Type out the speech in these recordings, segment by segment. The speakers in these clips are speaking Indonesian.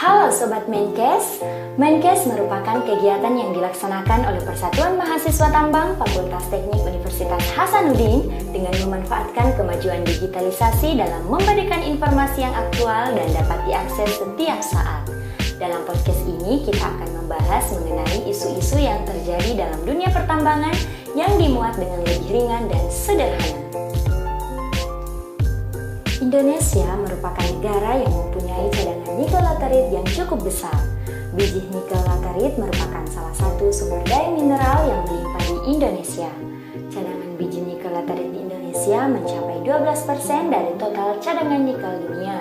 Halo Sobat Menkes, Menkes merupakan kegiatan yang dilaksanakan oleh Persatuan Mahasiswa Tambang Fakultas Teknik Universitas Hasanuddin dengan memanfaatkan kemajuan digitalisasi dalam memberikan informasi yang aktual dan dapat diakses setiap saat. Dalam podcast ini kita akan membahas mengenai isu-isu yang terjadi dalam dunia pertambangan yang dimuat dengan lebih ringan dan sederhana. Indonesia merupakan negara yang mempunyai cadangan nikel laterit yang cukup besar. Biji nikel laterit merupakan salah satu sumber daya mineral yang melimpah di Indonesia. Cadangan biji nikel laterit di Indonesia mencapai 12% dari total cadangan nikel dunia.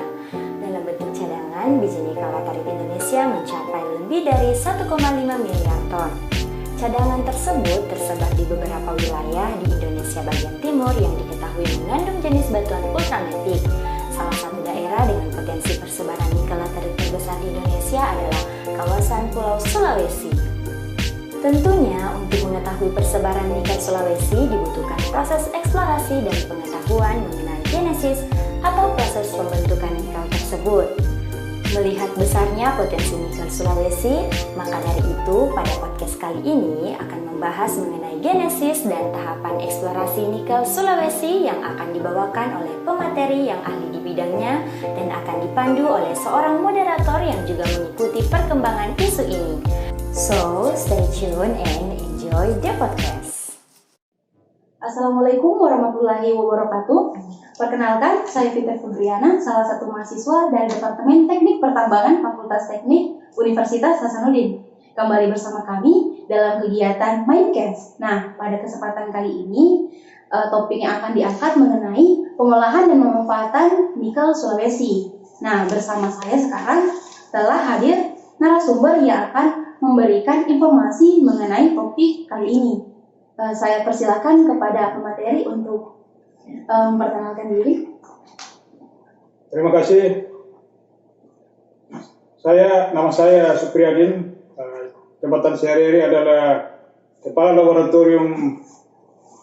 Dalam bentuk cadangan, biji nikel laterit Indonesia mencapai lebih dari 1,5 miliar ton. Cadangan tersebut tersebar di beberapa wilayah di Indonesia bagian timur yang diketahui mengandung jenis batuan ultramafic. Salah satu daerah dengan potensi persebaran nikel laterit terbesar di Indonesia adalah kawasan Pulau Sulawesi. Tentunya untuk mengetahui persebaran nikel Sulawesi dibutuhkan proses eksplorasi dan pengetahuan mengenai genesis atau proses pembentukan nikel tersebut. Melihat besarnya potensi nikel Sulawesi, maka dari itu pada podcast kali ini akan membahas mengenai genesis dan tahapan eksplorasi nikel Sulawesi yang akan dibawakan oleh pemateri yang ahli di bidangnya dan akan dipandu oleh seorang moderator yang juga mengikuti perkembangan isu ini. So, stay tuned and enjoy the podcast. Assalamualaikum warahmatullahi wabarakatuh. Perkenalkan, saya Fitri Fudriana, salah satu mahasiswa dari Departemen Teknik Pertambangan Fakultas Teknik Universitas Hasanuddin. Kembali bersama kami dalam kegiatan Mindcast. Nah, pada kesempatan kali ini, topik yang akan diangkat mengenai pengolahan dan pemanfaatan nikel Sulawesi. Nah, bersama saya sekarang telah hadir narasumber yang akan memberikan informasi mengenai topik kali ini. Saya persilakan kepada pemateri untuk memperkenalkan diri. Terima kasih. Nama saya Supriyadin. Jabatan sehari-hari adalah Kepala Laboratorium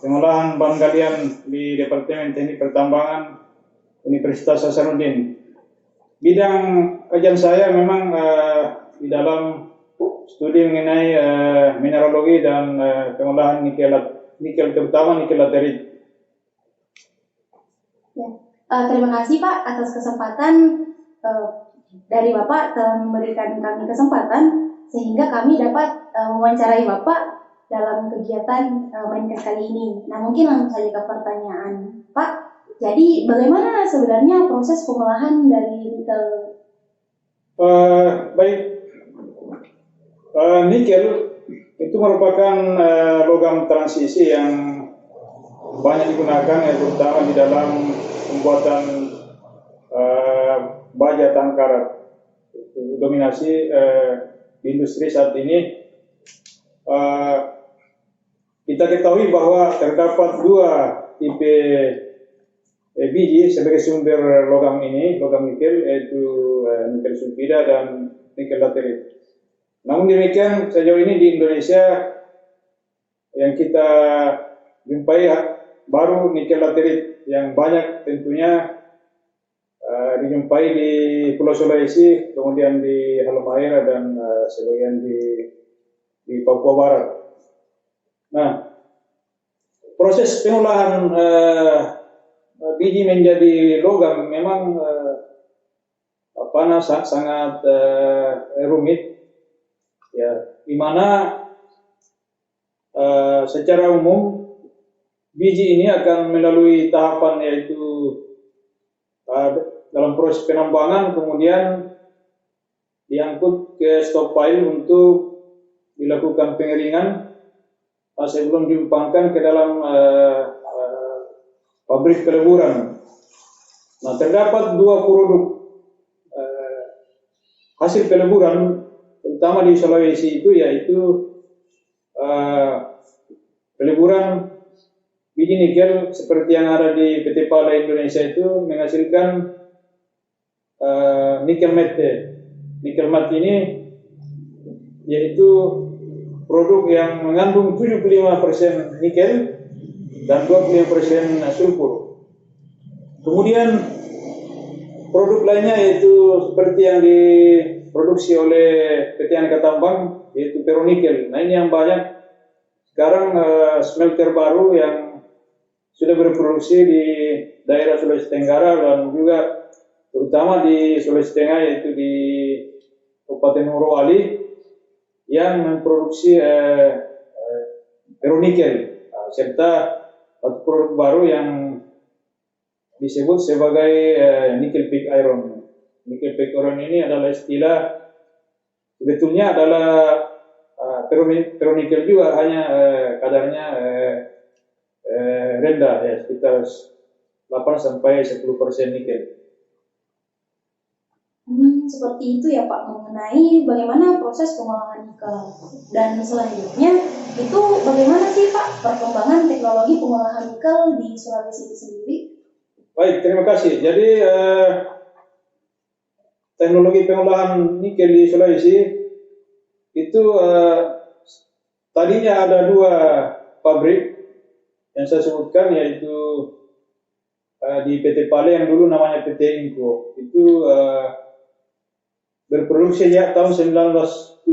Pengolahan Bahan Galian di Departemen Teknik Pertambangan Universitas Hasanuddin. Bidang kajian saya memang di dalam studi mengenai mineralogi dan pengolahan nikel terutama nikel laterit. Terima kasih Pak atas kesempatan dari Bapak telah memberikan kami kesempatan sehingga kami dapat mewawancarai Bapak dalam kegiatan Mindcast kali ini. Nah, mungkin langsung saja ke pertanyaan Pak. Jadi bagaimana sebenarnya proses pengolahan dari nikel? Baik, nikel itu merupakan logam transisi yang banyak digunakan terutama di dalam pembuatan baja tangkarat. Dominasi di industri saat ini. Kita ketahui bahwa terdapat dua tipe biji sebagai sumber logam nikel, yaitu nikel sulfida dan nikel laterit. Namun demikian sejauh ini di Indonesia yang kita jumpai baru nikel laterit yang banyak tentunya dijumpai di Pulau Sulawesi, kemudian di Halmahera dan sebagian di Papua Barat. Nah, proses pengolahan biji menjadi logam memang sangat rumit, ya, di mana secara umum biji ini akan melalui tahapan yaitu dalam proses penambangan, kemudian diangkut ke stockpile untuk dilakukan pengeringan sebelum diumpangkan ke dalam pabrik peleburan. Nah, terdapat dua produk hasil peleburan, terutama di Sulawesi itu, yaitu peleburan biji nikel seperti yang ada di PT Pala Indonesia itu menghasilkan nikel matte. Nikel matte ini yaitu produk yang mengandung 75% nikel dan 25% sulfur. Kemudian produk lainnya yaitu seperti yang diproduksi oleh PT Aneka Tambang yaitu ferronikel. Nah ini yang banyak sekarang smelter baru yang sudah berproduksi di daerah Sulawesi Tenggara dan juga terutama di Sulawesi Tengah yaitu di Kabupaten Morowali yang memproduksi ferronikel serta satu produk baru yang disebut sebagai nickel pig iron. Nickel pig iron ini adalah istilah sebetulnya adalah ferronikel juga, hanya kadarnya rendah ya, sekitar 8-10% nikel. Seperti itu ya Pak, mengenai bagaimana proses pengolahan nikel. Dan selanjutnya itu bagaimana sih Pak perkembangan teknologi pengolahan nikel di Sulawesi itu sendiri? Baik, terima kasih. Jadi teknologi pengolahan nikel di Sulawesi itu tadinya ada 2 pabrik yang saya sebutkan, yaitu di PT Pale yang dulu namanya PT Inco. Itu berproduksi sejak tahun 1976.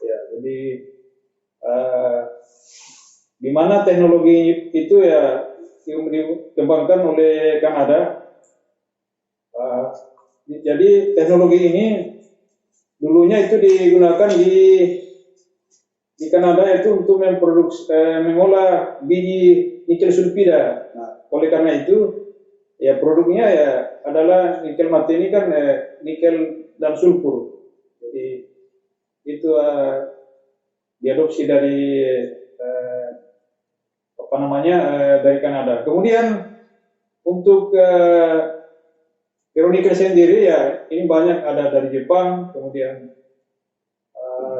Ya, jadi di mana teknologi itu ya dikembangkan oleh Kanada. Jadi teknologi ini dulunya itu digunakan di Kanada itu untuk mengolah biji nikel sulfida. Nah, oleh karena itu ya produknya ya adalah nikel mate ini kan nikel dan sulfur. Jadi itu diadopsi dari dari Kanada. Kemudian untuk ferronikel sendiri ya ini banyak ada dari Jepang. Kemudian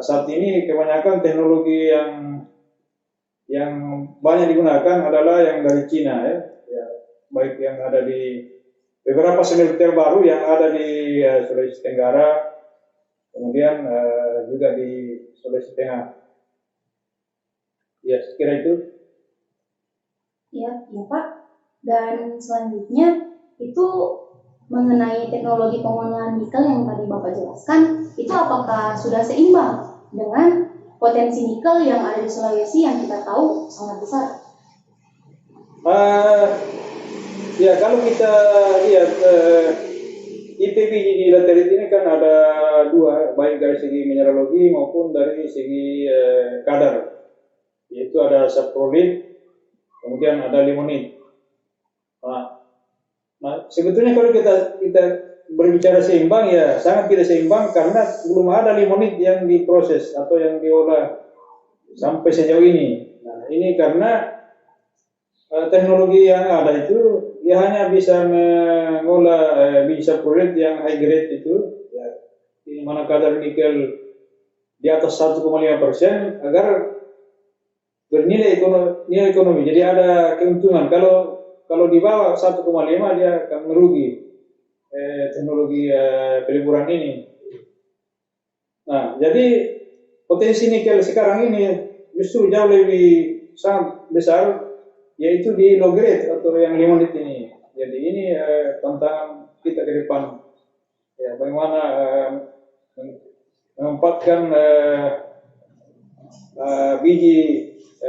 saat ini kebanyakan teknologi yang banyak digunakan adalah yang dari Cina ya. Baik yang ada di beberapa smelter baru yang ada di Sulawesi Tenggara, kemudian juga di Sulawesi Tengah. Ya, sekira itu. Ya Pak. Dan selanjutnya itu mengenai teknologi pengolahan nikel yang tadi Bapak jelaskan, itu apakah sudah seimbang dengan potensi nikel yang ada di Sulawesi yang kita tahu sangat besar? Ya, kalau kita lihat IPB di laterit ini kan ada 2, baik dari segi mineralogi maupun dari segi kadar, yaitu ada saprolit, kemudian ada limonit. Nah, sebetulnya kalau kita berbicara seimbang ya sangat tidak seimbang karena belum ada limonit yang diproses atau yang diolah sampai sejauh ini. Nah, ini karena teknologi yang ada itu dia hanya bisa mengolah biji saprolit yang high grade itu, ya, di mana kadar nikel di atas 1,5% agar bernilai ekonomi. Jadi ada keuntungan. Kalau di bawah 1,5 dia akan merugi teknologi peleburan ini. Nah, jadi potensi nikel sekarang ini justru jauh lebih sangat besar, yaitu di low grade atau yang limonit ini. Jadi ini tantangan kita ke depan. Ya, bagaimana menempatkan biji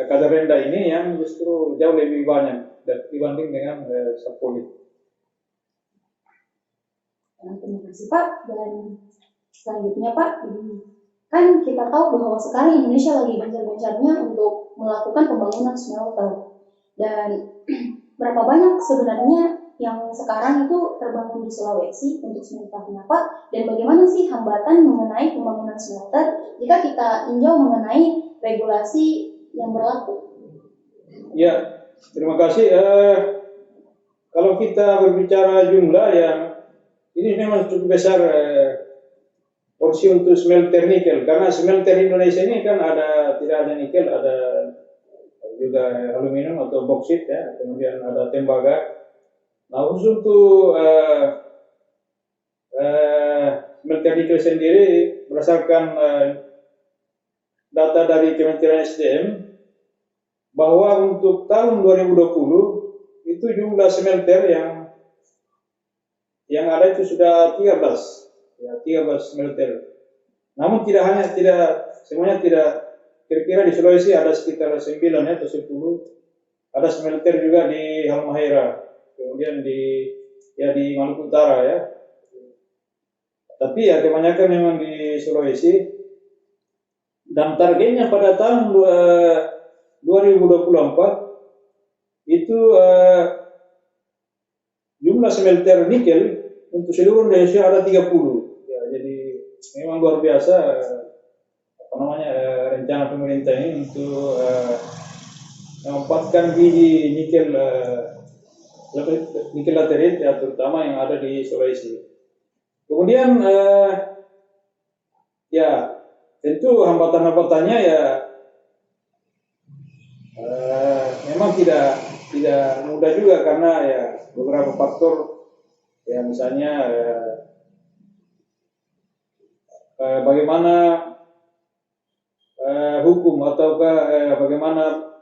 kadar rendah ini yang justru jauh lebih banyak dibanding dengan saprolit. Terima kasih Pak. Dan selanjutnya Pak, kan kita tahu bahwa sekarang Indonesia lagi gencar-gencarnya untuk melakukan pembangunan smelter. Dan berapa banyak sebenarnya yang sekarang itu terbangun di Sulawesi untuk smelternya Pak? Dan bagaimana sih hambatan mengenai pembangunan smelter jika kita tinjau mengenai regulasi yang berlaku? Ya, terima kasih. Kalau kita berbicara jumlah yang ini memang cukup besar porsi untuk smelter nikel, karena smelter Indonesia ini kan tidak ada nikel, ada juga aluminium atau boksit ya, kemudian ada tembaga. Nah, khusus untuk smelter nikel sendiri berdasarkan data dari Kementerian SDM bahwa untuk tahun 2020 itu jumlah smelter yang yang ada itu sudah 13, ya 13 smelter. Namun tidak semuanya tidak, kira-kira di Sulawesi ada sekitar 9 ya, atau 10. Ada smelter juga di Halmahera, kemudian di Maluku Utara ya. Tapi ya kebanyakan memang di Sulawesi, dan targetnya pada tahun 2024 itu jumlah smelter nikel untuk seluruh Indonesia ada 30. Ya, jadi memang luar biasa rencana pemerintah ini untuk menempatkan biji nikel laterit ya, terutama yang ada di Sulawesi. Kemudian ya tentu hambatan-hambatannya ya memang tidak mudah juga, karena ya beberapa faktor ya, misalnya bagaimana hukum ataukah bagaimana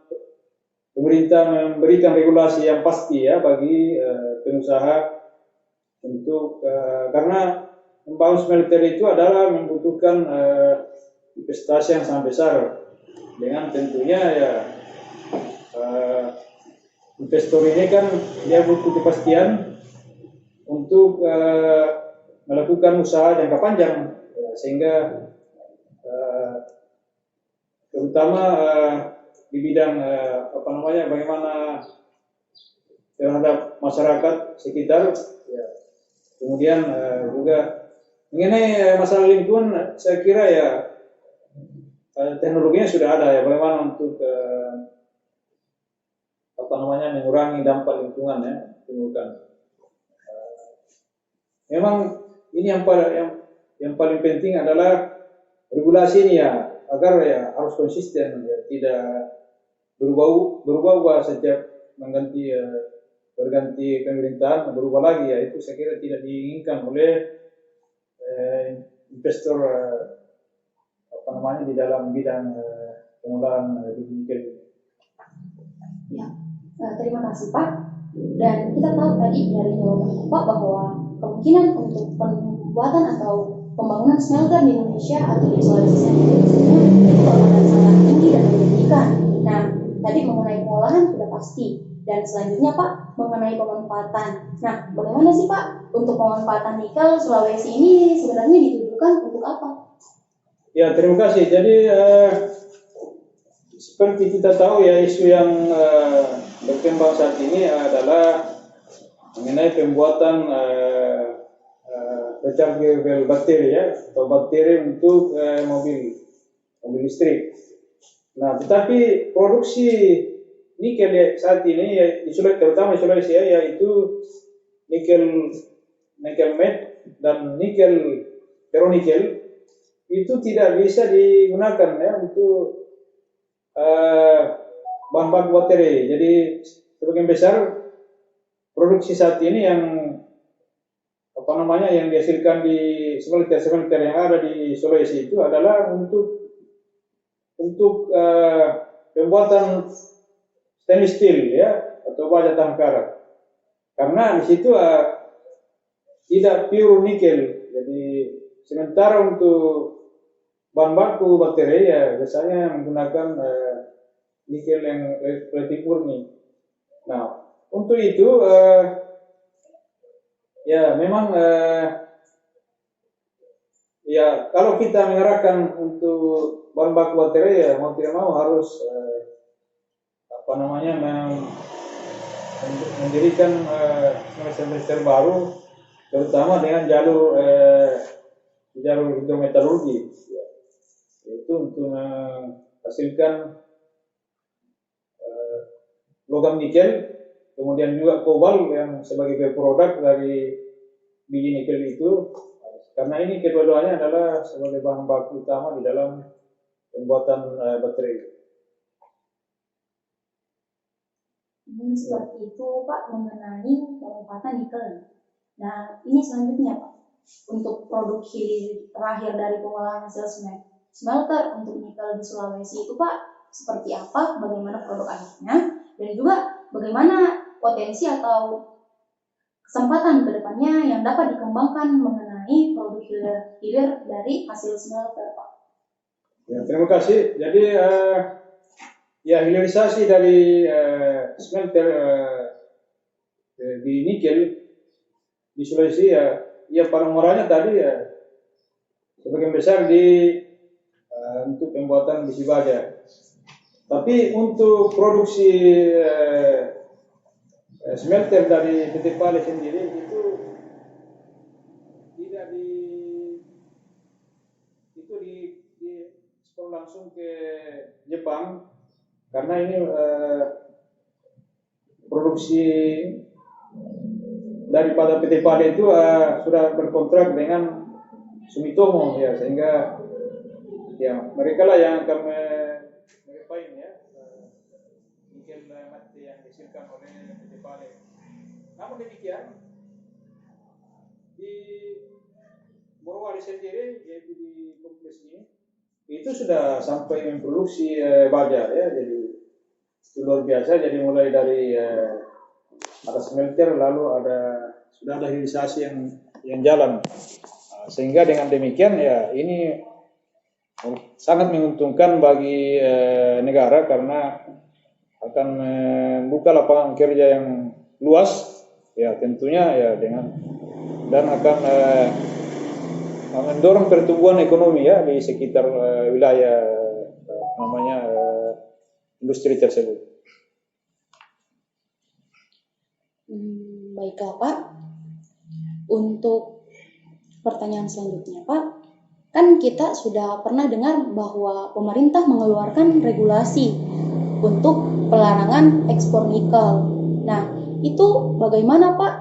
pemerintah memberikan regulasi yang pasti ya bagi pengusaha untuk karena membangun smelter itu adalah membutuhkan investasi yang sangat besar, dengan tentunya ya investor ini kan dia butuh kepastian untuk melakukan usaha jangka panjang, sehingga terutama di bidang bagaimana terhadap masyarakat sekitar ya. Kemudian juga mengenai masalah lingkungan, saya kira ya teknologinya sudah ada ya, bagaimana untuk mengurangi dampak lingkungan ya, memang ini yang paling penting adalah regulasi ini ya, agar ya harus konsisten ya, tidak berubah-ubah setiap berganti pemerintahan, berubah lagi ya, itu saya kira tidak diinginkan oleh investor di dalam bidang pengolahan nikel. Ya, terima kasih Pak. Dan kita tahu tadi dari jawaban Pak bahwa kemungkinan untuk pembuatan atau pembangunan smelter di Indonesia atau di Sulawesi sendiri itu akan sangat tinggi dan menjanjikan. Nah, tadi mengenai pengolahan sudah pasti. Dan selanjutnya Pak, mengenai pemanfaatan. Nah, bagaimana sih Pak untuk pemanfaatan nikel Sulawesi ini sebenarnya ditujukan untuk apa? Ya, terima kasih. Jadi seperti kita tahu ya, isu yang berkembang saat ini adalah mengenai pembuatan rechargeable bakteri ya, atau bakteri untuk mobil listrik. Nah, tetapi produksi nikel saat ini ya, terutama di Sulawesi ya, yaitu nikel matte dan nikel ferronikel, itu tidak bisa digunakan ya untuk bahan baku baterai. Jadi sebagian besar produksi saat ini yang yang dihasilkan di smelter yang ada di Sulawesi itu adalah untuk pembuatan stainless steel ya, atau baja tahan karat. Karena di situ tidak pure nikel. Jadi sementara untuk bahan baku baterai ya biasanya menggunakan nikel yang relatif murni. Nah, untuk itu ya memang ya kalau kita mengarahkan untuk bahan baku baterai ya mau tidak mau harus mendirikan semester baru, terutama dengan jalur hidrometalurgi, yaitu untuk menghasilkan logam nikel, kemudian juga kobalt yang sebagai produk dari biji nikel itu, karena ini kedua-duanya adalah sebagai bahan baku utama di dalam pembuatan baterai. Seperti itu Pak mengenai pemanfaatan nikel. Nah, ini selanjutnya Pak, untuk produksi terakhir dari pengolahan hasil smelter untuk nikel di Sulawesi itu Pak seperti apa, bagaimana produk akhirnya, dan juga bagaimana potensi atau kesempatan kedepannya yang dapat dikembangkan mengenai produk hilir dari hasil smelter, Pak? Ya, terima kasih. Jadi ya hilirisasi dari smelter di nikel di Sulawesi ya paling murahnya tadi ya sebagian besar untuk pembuatan besi baja. Tapi untuk produksi smelter dari PT Pale sendiri itu tidak di ekspor langsung ke Jepang karena ini produksi daripada PT Pale itu sudah berkontrak dengan Sumitomo ya, sehingga ya mereka lah yang akan merepain ya nikel mati yang dihasilkan oleh PT Pale. Namun demikian di Morowali sendiri, yaitu di kompleks ini itu sudah sampai memproduksi baja ya, jadi itu luar biasa. Jadi mulai dari ada smelter, lalu sudah ada hilirisasi yang jalan. Sehingga dengan demikian ya ini sangat menguntungkan bagi negara karena akan membuka lapangan kerja yang luas ya tentunya ya dan akan mendorong pertumbuhan ekonomi ya di sekitar wilayah industri tersebut. Baiklah, Pak. Untuk pertanyaan selanjutnya, Pak, kan kita sudah pernah dengar bahwa pemerintah mengeluarkan regulasi untuk pelarangan ekspor nikel. Nah, itu bagaimana, Pak,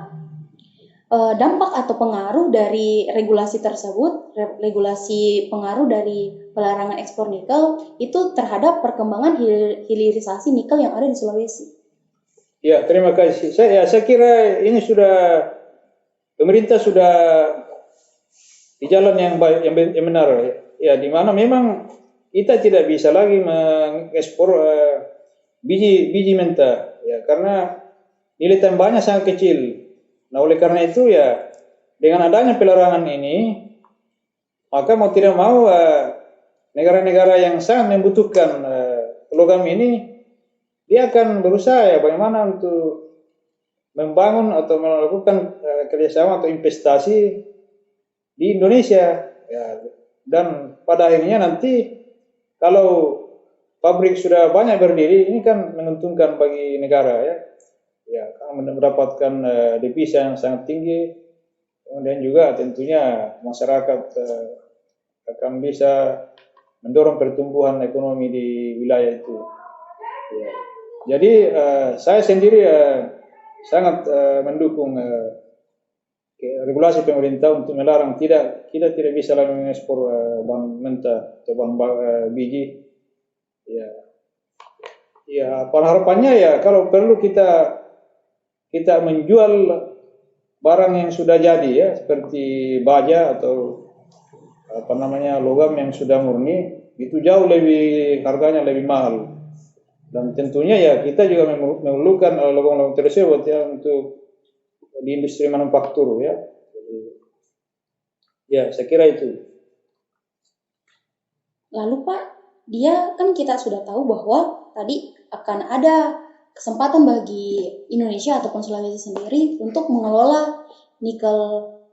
dampak atau pengaruh dari regulasi tersebut, regulasi pengaruh dari pelarangan ekspor nikel itu terhadap perkembangan hilirisasi nikel yang ada di Sulawesi? Ya, terima kasih. Saya kira ini pemerintah sudah di jalan yang baik, yang benar ya, di mana memang kita tidak bisa lagi mengekspor biji mentah ya, karena nilai tambahnya sangat kecil. Nah, oleh karena itu ya dengan adanya pelarangan ini, maka mau tidak mau negara-negara yang sangat membutuhkan logam ini, dia akan berusaha ya bagaimana untuk membangun atau melakukan kerjasama atau investasi di Indonesia ya. Dan pada akhirnya nanti kalau pabrik sudah banyak berdiri, ini kan menguntungkan bagi negara ya mendapatkan devisa yang sangat tinggi, kemudian juga tentunya masyarakat akan bisa mendorong pertumbuhan ekonomi di wilayah itu ya. Jadi saya sendiri sangat mendukung regulasi pemerintah untuk melarang kita tidak bisa lagi mengekspor bahan mentah atau bahan biji ya. Harapannya ya kalau perlu kita menjual barang yang sudah jadi ya, seperti baja atau logam yang sudah murni, itu jauh lebih harganya lebih mahal. Dan tentunya ya kita juga memerlukan logam-logam tersebut ya untuk di industri manufaktur ya. Ya, saya kira itu. Lalu Pak, kan kita sudah tahu bahwa tadi akan ada kesempatan bagi Indonesia ataupun Sulawesi sendiri untuk mengelola nikel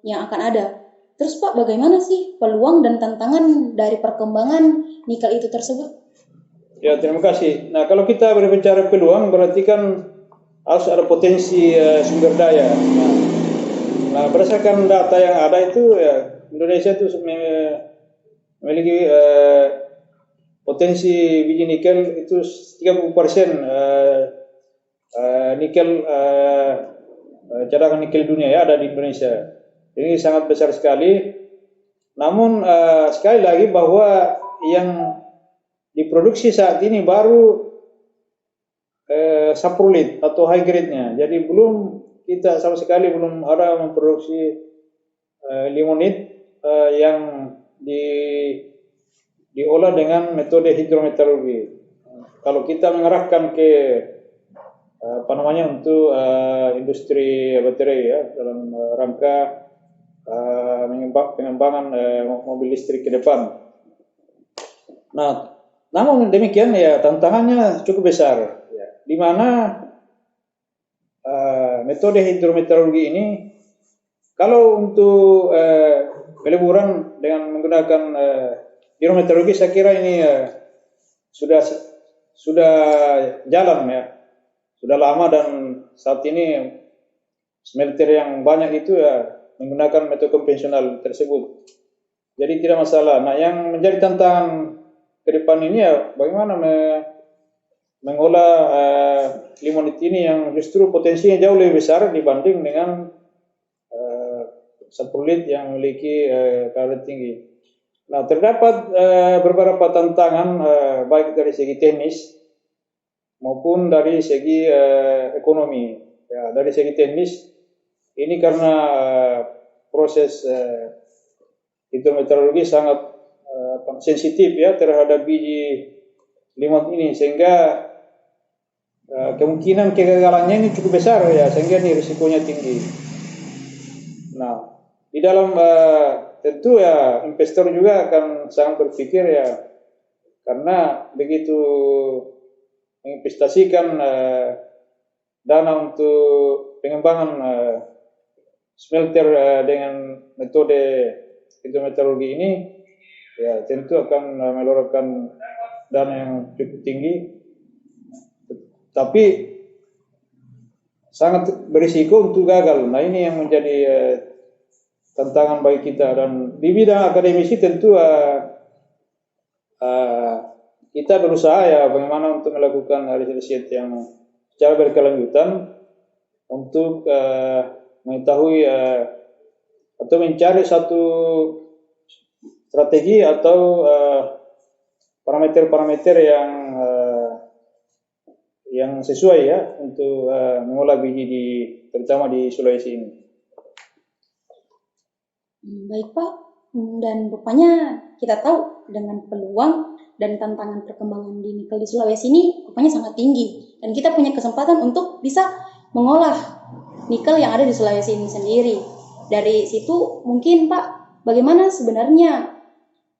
yang akan ada. Terus Pak, bagaimana sih peluang dan tantangan dari perkembangan nikel itu tersebut? Ya, terima kasih. Nah, kalau kita berbicara peluang, berarti kan harus ada potensi sumber daya. Nah, berdasarkan data yang ada itu, ya, Indonesia itu memiliki potensi biji nikel itu 30% nikel cadangan nikel dunia ya ada di Indonesia. Ini sangat besar sekali. Namun sekali lagi bahwa yang diproduksi saat ini baru saprolit atau high grade-nya. Jadi kita sama sekali belum ada memproduksi limonit yang diolah dengan metode hidrometalurgi. Kalau kita mengarahkan ke apa namanya untuk industri baterai ya dalam rangka pengembangan mobil listrik ke depan. Nah, namun demikian ya tantangannya cukup besar, ya, di mana metode hidrometeorologi ini kalau untuk peleburan dengan menggunakan hidrometeorologi saya kira ini sudah jalan ya, sudah lama dan saat ini smelter yang banyak itu ya menggunakan metode konvensional tersebut. Jadi tidak masalah. Nah, yang menjadi tantangan ke depan ini ya bagaimana mengolah limonit ini yang justru potensinya jauh lebih besar dibanding dengan saprolit yang memiliki kadar tinggi. Nah, terdapat beberapa tantangan baik dari segi teknis maupun dari segi ekonomi. Ya, dari segi teknis ini karena proses hidrometeorologi sangat sensitif ya terhadap biji limonit ini sehingga kemungkinan kegagalannya ini cukup besar ya sehingga ini risikonya tinggi. Nah, di dalam tentu ya investor juga akan sangat berpikir ya karena begitu menginvestasikan dana untuk pengembangan smelter dengan metode hidrometeorologi ini ya tentu akan mengeluarkan dana yang cukup tinggi, tapi sangat berisiko untuk gagal. Nah, ini yang menjadi tantangan bagi kita. Dan di bidang akademisi tentu kita berusaha ya bagaimana untuk melakukan riset yang secara berkelanjutan untuk mengetahui atau mencari satu strategi atau parameter-parameter yang sesuai ya untuk mengolah biji terutama di Sulawesi ini. Baik Pak, dan rupanya kita tahu dengan peluang dan tantangan perkembangan di nikel di Sulawesi ini rupanya sangat tinggi dan kita punya kesempatan untuk bisa mengolah nikel yang ada di Sulawesi ini sendiri. Dari situ mungkin Pak, bagaimana sebenarnya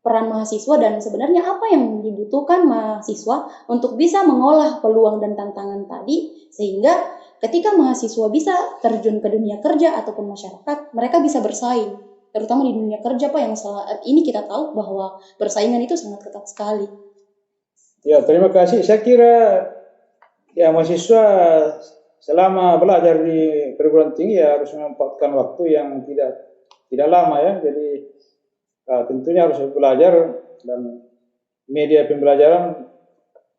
peran mahasiswa dan sebenarnya apa yang dibutuhkan mahasiswa untuk bisa mengolah peluang dan tantangan tadi sehingga ketika mahasiswa bisa terjun ke dunia kerja ataupun masyarakat, mereka bisa bersaing, terutama di dunia kerja Pak yang saat ini kita tahu bahwa persaingan itu sangat ketat sekali. Ya, terima kasih. Saya kira ya mahasiswa selama belajar di perguruan tinggi ya harus memanfaatkan waktu yang tidak lama ya. Jadi tentunya harus belajar dan media pembelajaran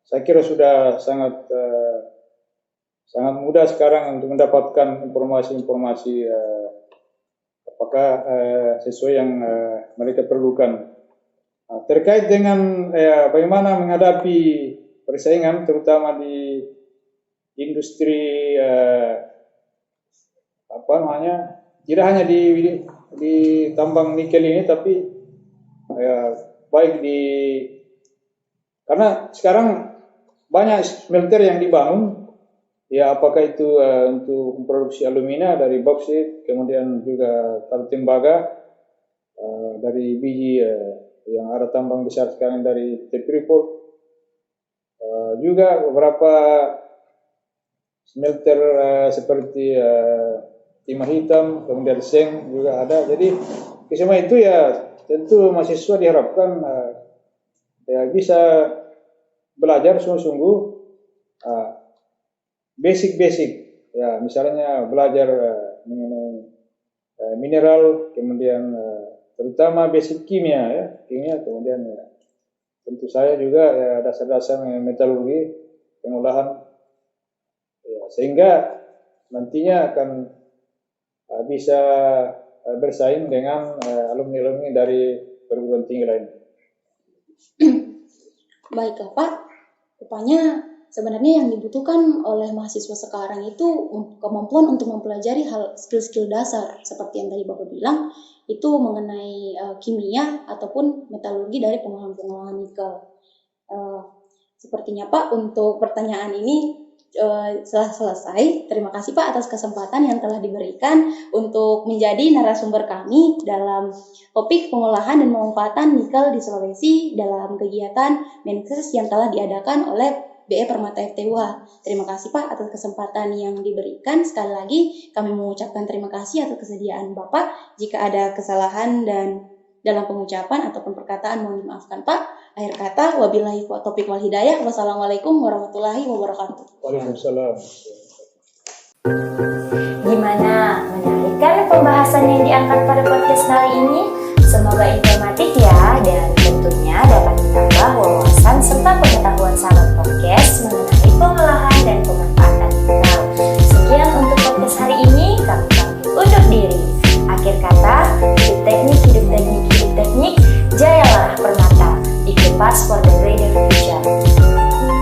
saya kira sudah sangat mudah sekarang untuk mendapatkan informasi-informasi apakah sesuai yang mereka perlukan. Nah, terkait dengan bagaimana menghadapi persaingan terutama di industri tidak hanya di tambang nikel ini tapi baik karena sekarang banyak smelter yang dibangun ya apakah itu untuk memproduksi alumina dari bauksit, kemudian juga batu tembaga dari biji yang ada tambang besar sekarang dari Freeport, juga beberapa smelter seperti timah hitam, kemudian seng juga ada. Jadi semua itu ya tentu mahasiswa diharapkan ya bisa belajar sungguh-sungguh basic ya misalnya belajar mengenai mineral, kemudian terutama basic kimia, kemudian ya tentu saya juga ya dasar-dasar metalurgi, pengolahan ya, sehingga nantinya akan bisa bersaing dengan alumni-alumni dari perguruan tinggi lain. Baiklah Pak, rupanya sebenarnya yang dibutuhkan oleh mahasiswa sekarang itu kemampuan untuk mempelajari hal skill-skill dasar seperti yang tadi Bapak bilang itu mengenai kimia ataupun metalurgi dari pengolahan nikel. Sepertinya Pak untuk pertanyaan ini setelah selesai, terima kasih Pak atas kesempatan yang telah diberikan untuk menjadi narasumber kami dalam topik pengolahan dan pemanfaatan nikel di Sulawesi dalam kegiatan Menkes yang telah diadakan oleh BE Permata FTUH. Terima kasih Pak atas kesempatan yang diberikan. Sekali lagi kami mengucapkan terima kasih atas kesediaan Bapak. Jika ada kesalahan dan dalam pengucapan ataupun perkataan mohon dimaafkan Pak. Akhir kata, wabillahi taufiq wal hidayah. Wassalamualaikum warahmatullahi wabarakatuh. Waalaikumsalam. Gimana? Menarik kan pembahasan yang diangkat pada podcast kali ini? Semoga informatif ya, dan tentunya dapat menambah wawasan serta pengetahuan sahabat podcast mengenai